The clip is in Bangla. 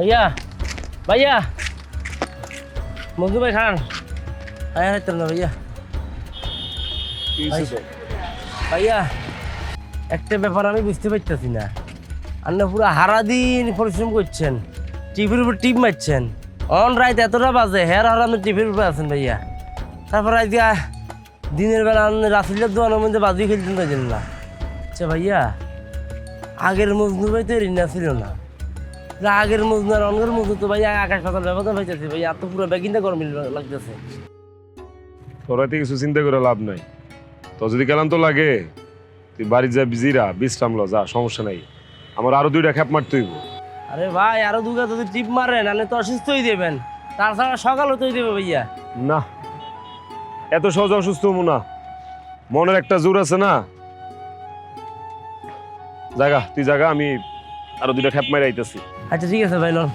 ভাইয়া ভাইয়া মজনু ভাই খান তো না ভাইয়া ভাইয়া একটা ব্যাপার আমি বুঝতে পারতেছি না। আপনি পুরো সারাদিন পরিশ্রম করছেন, টিভির উপর টিপ মারছেন, অন রাত এতটা বাজে হের আর আপনি টিভির উপরে আছেন ভাইয়া। তারপর আজকে দিনের বেলা আপনি রাসুলের দোকানের মধ্যে বাজি খেলতেন পারছেন না। আচ্ছা ভাইয়া, আগের মজনু ভাই তো ঋণা ছিল না, আগের মজনু আর অনগের মজনু তো ভাইয়া আকাশ পাতাল ব্যবধান হইতেছে ভাইয়া। তো পুরো ব্যাগিনটা গরম লাগতেছে। তোরা তো কিছু চিন্তা করে লাভ নাই। তো যদি ক্লান্ত লাগে তুই বাড়ি যা, বিজিরা বিশ্রাম ল, যা, সমস্যা নাই। আমার আরো 2টা খ্যাপ মারতে হইব। আরে ভাই আরো দুগা যদি টিপ মারেন আপনি তো অসুস্থই দেবেন, তাছাড়া সকাল হতেই দেবে ভাইয়া। না, এত সহজ অসুস্থ হবো না, মনের একটা জোর আছে না। জায়গা তুই জায়গা, আমি আরো 2টা খ্যাপ মারি আইতেছি। আচ্ছা ঠিক আছে ভাই লন।